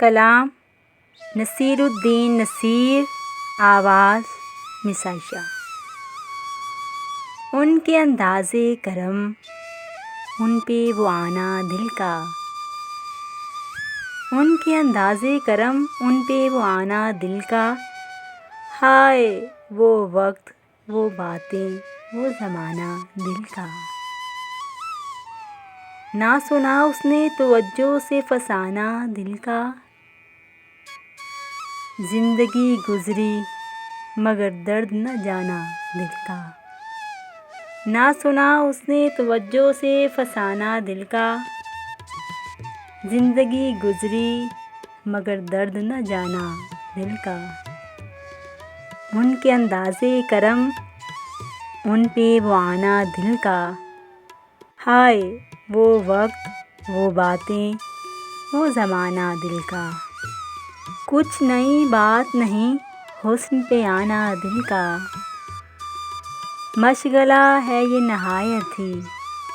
کلام نصیر الدین نصیر، آواز مسائشہ۔ ان کے انداز کرم، ان پہ وہ آنا دل کا، ان کے انداز کرم، ان پہ وہ آنا دل کا، ہائے وہ وقت، وہ باتیں، وہ زمانہ دل کا۔ نہ سنا اس نے توجہ سے فسانہ دل کا، زندگی گزری مگر درد نہ جانا دل کا۔ نہ سنا اس نے توجہ سے فسانہ دل کا، زندگی گزری مگر درد نہ جانا دل کا۔ ان کے انداز کرم، ان پہ وہ آنا دل کا، ہائے وہ وقت، وہ باتیں، وہ زمانہ دل کا۔ کچھ نئی بات نہیں حسن پہ آنا دل کا، مشغلہ ہے یہ نہایت ہی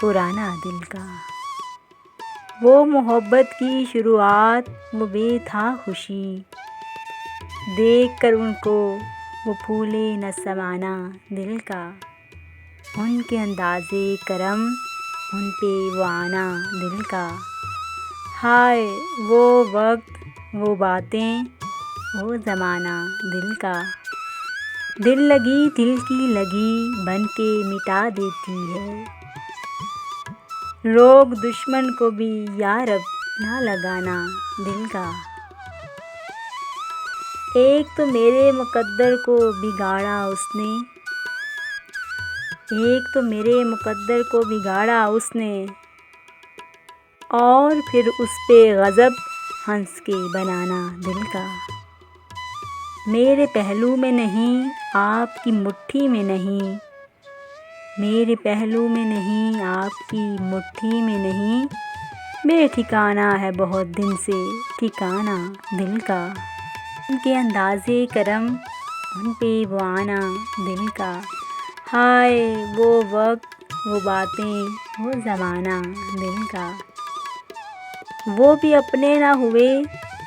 پرانا دل کا۔ وہ محبت کی شروعات، وہ بے تھا خوشی، دیکھ کر ان کو وہ پھولے نہ سمانا دل کا۔ ان کے انداز کرم، ان پہ وہ آنا دل کا، ہائے وہ وقت، وہ باتیں، وہ زمانہ دل کا۔ دل لگی دل کی لگی بن کے مٹا دیتی ہے، روگ دشمن کو بھی یا رب نہ لگانا دل کا۔ ایک تو میرے مقدر کو بگاڑا اس نے، ایک تو میرے مقدر کو بگاڑا اس نے، اور پھر اس پہ غضب ہنس کے بنانا دل کا۔ میرے پہلو میں نہیں آپ کی مٹھی میں نہیں، میرے پہلو میں نہیں آپ کی مٹھی میں نہیں، بے ٹھکانہ ہے بہت دن سے ٹھکانہ دل کا۔ ان کے انداز کرم، ان پہ وہ آنا دل کا، ہائے وہ وقت، وہ باتیں، وہ زمانہ دل کا۔ وہ بھی اپنے نہ ہوئے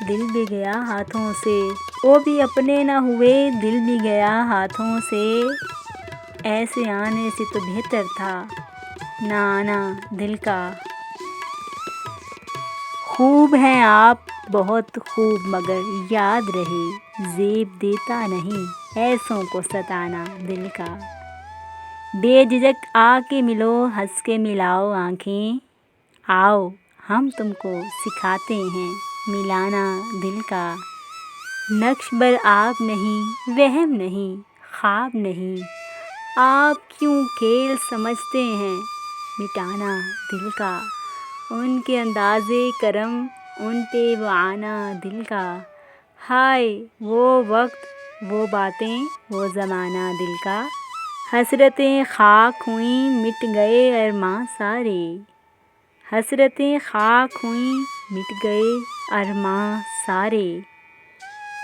دل بھی گیا ہاتھوں سے، وہ بھی اپنے نہ ہوئے دل بھی گیا ہاتھوں سے، ایسے آنے سے تو بہتر تھا نہ آنا دل کا۔ خوب ہیں آپ بہت خوب مگر یاد رہے زیب دیتا نہیں ایسوں کو ستانا دل کا۔ بے جھجک آ کے ملو ہنس کے ملاؤ آنکھیں، آؤ ہم تم کو سکھاتے ہیں ملانا دل کا۔ نقش بر آب نہیں، وہم نہیں، خواب نہیں، آپ کیوں کھیل سمجھتے ہیں مٹانا دل کا۔ ان کے انداز کرم، ان پہ وہ آنا دل کا، ہائے وہ وقت، وہ باتیں، وہ زمانہ دل کا۔ حسرتیں خاک ہوئیں مٹ گئے ارماں سارے، حسرتیں خاک ہوئیں مٹ گئے ارماں سارے،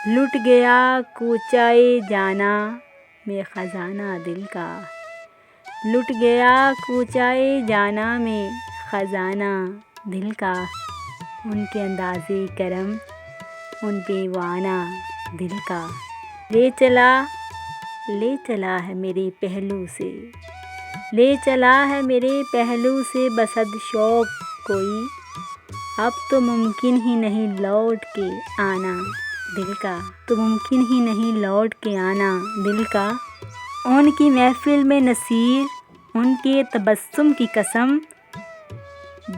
لٹ گیا کوچہ جانا میں خزانہ دل کا، لٹ گیا کوچہ جانا میں خزانہ دل کا۔ ان کے انداز کرم، ان پہ وہ آنا دل کا۔ لے چلا ہے میرے پہلو سے، لے چلا ہے میرے پہلو سے بصد شوق کوئی، اب تو ممکن ہی نہیں لوٹ کے آنا دل کا، تو ممکن ہی نہیں لوٹ کے آنا دل کا۔ ان کی محفل میں نصیر، ان کے تبسم کی قسم،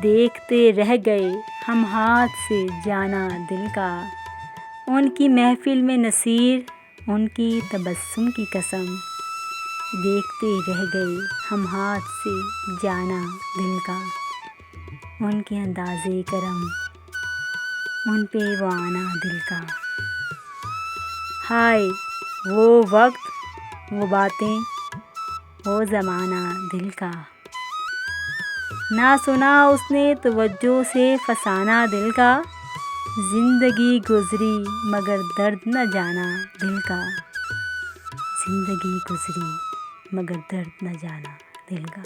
دیکھتے رہ گئے ہم ہاتھ سے جانا دل کا۔ ان کی محفل میں نصیر، ان کی تبسم کی قسم، دیکھتے رہ گئے ہم ہاتھ سے جانا دل کا۔ ان کے انداز کرم، ان پہ وہ آنا دل کا، ہائے وہ وقت، وہ باتیں، وہ زمانہ دل کا۔ نہ سنا اس نے توجہ سے فسانہ دل کا، زندگی گزری مگر درد نہ جانا دل کا، زندگی گزری مگر درد نہ جانا دل کا۔